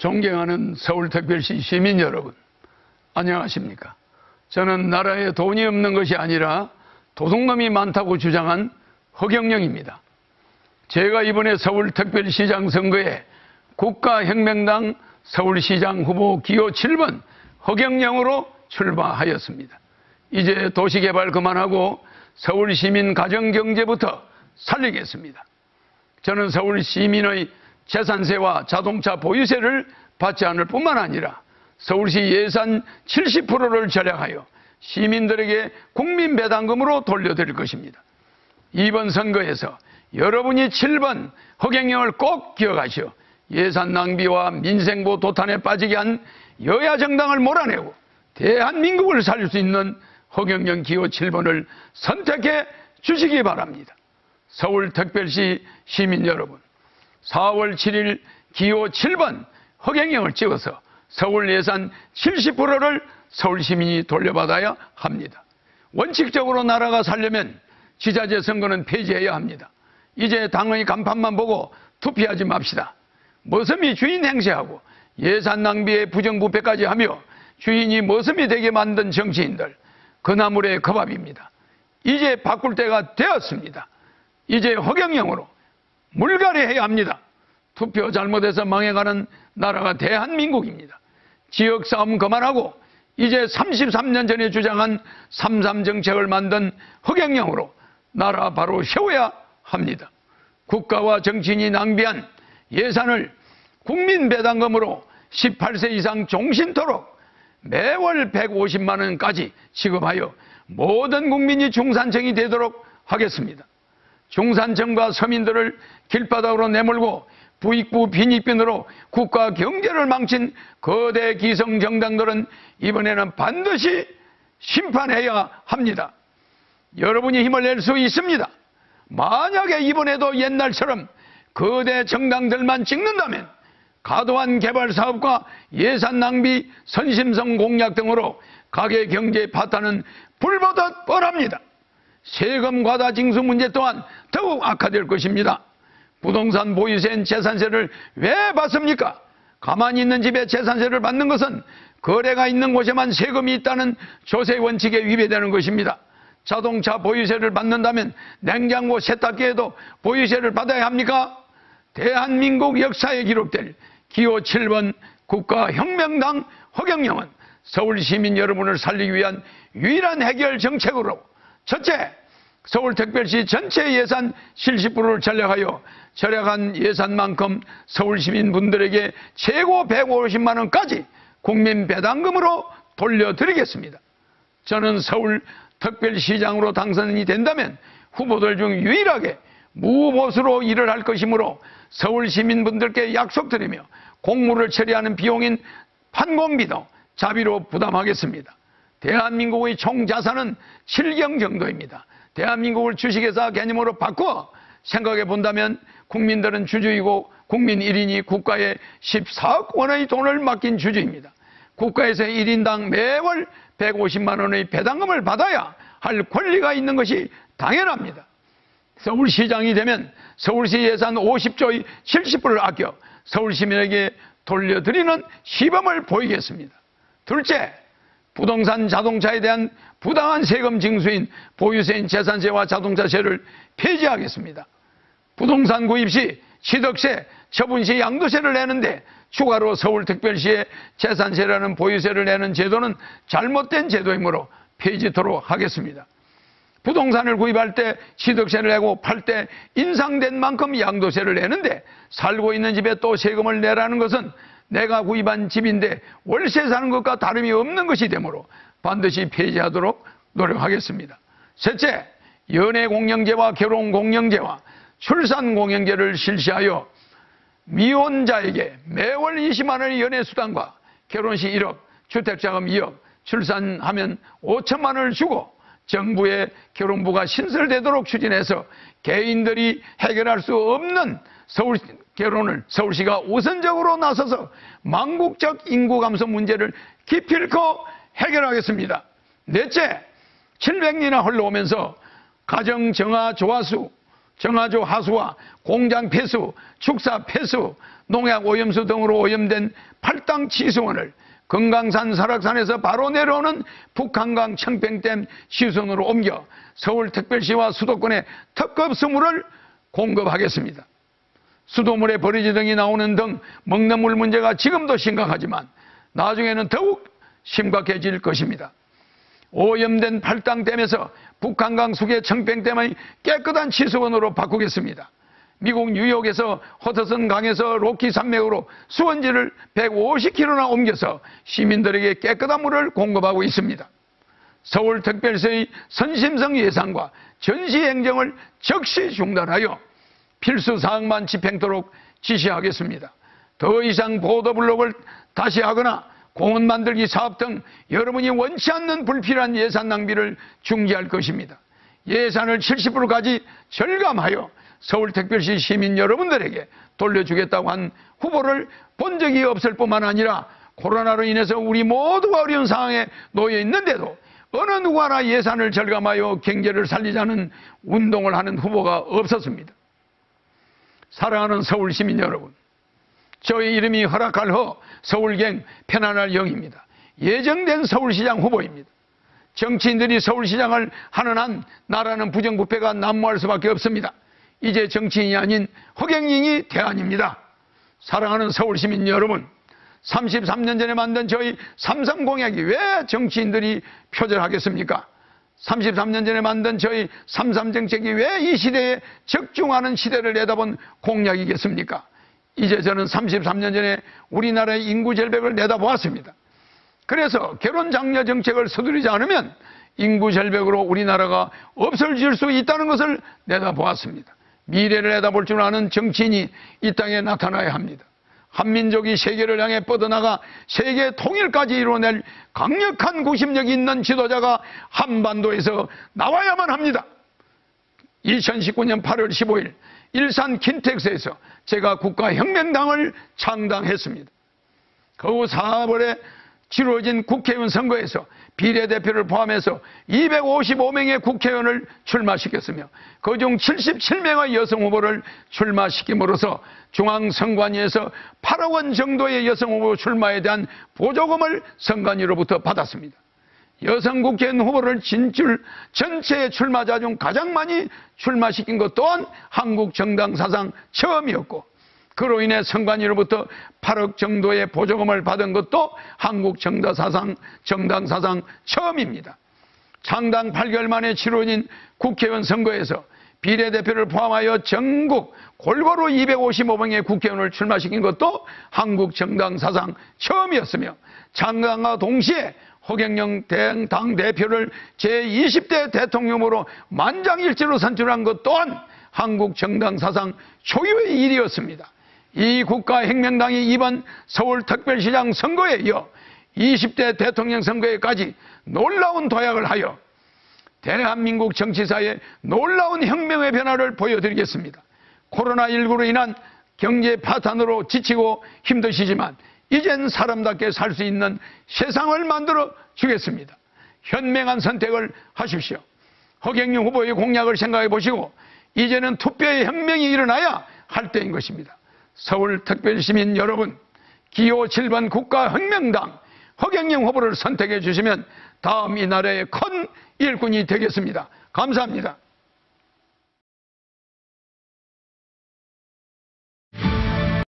존경하는 서울특별시 시민 여러분, 안녕하십니까? 저는 나라에 돈이 없는 것이 아니라 도둑놈이 많다고 주장한 허경영입니다. 제가 이번에 서울특별시장 선거에 국가혁명당 서울시장 후보 기호 7번 허경영으로 출마하였습니다. 이제 도시개발 그만하고 서울시민 가정경제부터 살리겠습니다. 저는 서울시민의 재산세와 자동차 보유세를 받지 않을 뿐만 아니라 서울시 예산 70%를 절약하여 시민들에게 국민배당금으로 돌려드릴 것입니다. 이번 선거에서 여러분이 7번 허경영을 꼭 기억하시어 예산 낭비와 민생보 도탄에 빠지게 한 여야 정당을 몰아내고 대한민국을 살릴 수 있는 허경영 기호 7번을 선택해 주시기 바랍니다. 서울특별시 시민 여러분, 4월 7일 기호 7번 허경영을 찍어서 서울 예산 70%를 서울시민이 돌려받아야 합니다. 원칙적으로 나라가 살려면 지자체 선거는 폐지해야 합니다. 이제 당의 간판만 보고 투표하지 맙시다. 머슴이 주인 행세하고 예산 낭비에 부정부패까지 하며 주인이 머슴이 되게 만든 정치인들, 그 나물의 그 밥입니다. 이제 바꿀 때가 되었습니다. 이제 허경영으로 물갈이해야 합니다. 투표 잘못해서 망해가는 나라가 대한민국입니다. 지역싸움 그만하고 이제 33년 전에 주장한 3.3 정책을 만든 허경영으로 나라 바로 세워야 합니다. 국가와 정치인이 낭비한 예산을 국민배당금으로 18세 이상 종신토록 매월 150만 원까지 지급하여 모든 국민이 중산층이 되도록 하겠습니다. 중산층과 서민들을 길바닥으로 내몰고 부익부 빈익빈으로 국가 경제를 망친 거대 기성정당들은 이번에는 반드시 심판해야 합니다. 여러분이 힘을 낼 수 있습니다. 만약에 이번에도 옛날처럼 거대 정당들만 찍는다면 과도한 개발 사업과 예산 낭비, 선심성 공약 등으로 가계 경제 파탄은 불보듯 뻔합니다. 세금 과다 징수 문제 또한 더욱 악화될 것입니다. 부동산 보유세인 재산세를 왜 받습니까? 가만히 있는 집에 재산세를 받는 것은 거래가 있는 곳에만 세금이 있다는 조세 원칙에 위배되는 것입니다. 자동차 보유세를 받는다면 냉장고 세탁기에도 보유세를 받아야 합니까? 대한민국 역사에 기록될 기호 7번 국가혁명당 허경영은 서울시민 여러분을 살리기 위한 유일한 해결 정책으로 첫째, 서울특별시 전체 예산 70%를 절약하여 절약한 예산만큼 서울시민분들에게 최고 150만 원까지 국민배당금으로 돌려드리겠습니다. 저는 서울특별시장으로 당선이 된다면 후보들 중 유일하게 무보수로 일을 할 것이므로 서울시민분들께 약속드리며 공무를 처리하는 비용인 판공비도 자비로 부담하겠습니다. 대한민국의 총자산은 7경 정도입니다. 대한민국을 주식회사 개념으로 바꿔 생각해 본다면 국민들은 주주이고 국민 1인이 국가에 14억 원의 돈을 맡긴 주주입니다. 국가에서 1인당 매월 150만 원의 배당금을 받아야 할 권리가 있는 것이 당연합니다. 서울시장이 되면 서울시 예산 50조의 70%를 아껴 서울시민에게 돌려드리는 시범을 보이겠습니다. 둘째, 부동산 자동차에 대한 부당한 세금 징수인 보유세인 재산세와 자동차세를 폐지하겠습니다. 부동산 구입 시 취득세, 처분 시 양도세를 내는데 추가로 서울특별시에 재산세라는 보유세를 내는 제도는 잘못된 제도이므로 폐지토록 하겠습니다. 부동산을 구입할 때 취득세를 내고 팔 때 인상된 만큼 양도세를 내는데 살고 있는 집에 또 세금을 내라는 것은 내가 구입한 집인데 월세 사는 것과 다름이 없는 것이 되므로 반드시 폐지하도록 노력하겠습니다. 셋째, 연애공영제와 결혼공영제와 출산공영제를 실시하여 미혼자에게 매월 20만 원의 연애수당과 결혼시 1억, 주택자금 2억, 출산하면 5천만 원을 주고 정부의 결혼부가 신설되도록 추진해서 개인들이 해결할 수 없는 서울 결혼을 서울시가 우선적으로 나서서 망국적 인구 감소 문제를 기필코 해결하겠습니다. 넷째, 700년이나 흘러오면서 가정 정화 조화수, 정화조 하수와 공장 폐수, 축사 폐수, 농약 오염수 등으로 오염된 팔당 치수원을 금강산 설악산에서 바로 내려오는 북한강 청평댐 시선으로 옮겨 서울특별시와 수도권에 특급 수물을 공급하겠습니다. 수도물에 버리지 등이 나오는 등 먹는 물 문제가 지금도 심각하지만 나중에는 더욱 심각해질 것입니다. 오염된 팔당댐에서 북한강 수계 청평댐의 깨끗한 치수원으로 바꾸겠습니다. 미국 뉴욕에서 허드슨 강에서 로키 산맥으로 수원지를 150km나 옮겨서 시민들에게 깨끗한 물을 공급하고 있습니다. 서울특별시의 선심성 예산과 전시행정을 즉시 중단하여 필수 사항만 집행토록 지시하겠습니다. 더 이상 보도블록을 다시 하거나 공원 만들기 사업 등 여러분이 원치 않는 불필요한 예산 낭비를 중지할 것입니다. 예산을 70%까지 절감하여 서울특별시 시민 여러분들에게 돌려주겠다고 한 후보를 본 적이 없을 뿐만 아니라 코로나로 인해서 우리 모두가 어려운 상황에 놓여 있는데도 어느 누구 하나 예산을 절감하여 경제를 살리자는 운동을 하는 후보가 없었습니다. 사랑하는 서울 시민 여러분, 저의 이름이 허락할 허 서울경 편안할 영입니다. 예정된 서울시장 후보입니다. 정치인들이 서울시장을 하는 한 나라는 부정부패가 난무할 수밖에 없습니다. 이제 정치인이 아닌 허경영이 대안입니다. 사랑하는 서울시민 여러분, 33년 전에 만든 저희 삼삼공약이 왜 정치인들이 표절하겠습니까? 33년 전에 만든 저희 삼삼정책이 왜 이 시대에 적중하는 시대를 내다본 공약이겠습니까? 이제 저는 33년 전에 우리나라의 인구 절벽을 내다보았습니다. 그래서 결혼 장려 정책을 서두르지 않으면 인구 절벽으로 우리나라가 없어질 수 있다는 것을 내다보았습니다. 미래를 내다볼 줄 아는 정치인이 이 땅에 나타나야 합니다. 한민족이 세계를 향해 뻗어나가 세계 통일까지 이루어낼 강력한 구심력이 있는 지도자가 한반도에서 나와야만 합니다. 2019년 8월 15일 일산 킨텍스에서 제가 국가혁명당을 창당했습니다. 그 후 4월에 치러진 국회의원 선거에서 비례대표를 포함해서 255명의 국회의원을 출마시켰으며 그중 77명의 여성 후보를 출마시킴으로써 중앙선관위에서 8억 원 정도의 여성 후보 출마에 대한 보조금을 선관위로부터 받았습니다. 여성 국회의원 후보를 진출 전체 출마자 중 가장 많이 출마시킨 것 또한 한국 정당 사상 처음이었고, 그로 인해 선관위로부터 8억 정도의 보조금을 받은 것도 한국 정당 사상 처음입니다. 창당 8개월 만에 치러진 국회의원 선거에서 비례대표를 포함하여 전국 골고루 255명의 국회의원을 출마시킨 것도 한국 정당 사상 처음이었으며, 창당과 동시에 허경영 당대표를 제20대 대통령으로 만장일치로 선출한 것 또한 한국 정당 사상 초유의 일이었습니다. 이 국가혁명당이 이번 서울특별시장 선거에 이어 20대 대통령 선거에까지 놀라운 도약을 하여 대한민국 정치사에 놀라운 혁명의 변화를 보여드리겠습니다. 코로나19로 인한 경제 파탄으로 지치고 힘드시지만 이젠 사람답게 살 수 있는 세상을 만들어 주겠습니다. 현명한 선택을 하십시오. 허경영 후보의 공약을 생각해 보시고 이제는 투표의 혁명이 일어나야 할 때인 것입니다. 서울특별시민 여러분, 기호 7번 국가혁명당 허경영 후보를 선택해 주시면 다음 이 나라의 큰 일꾼이 되겠습니다. 감사합니다.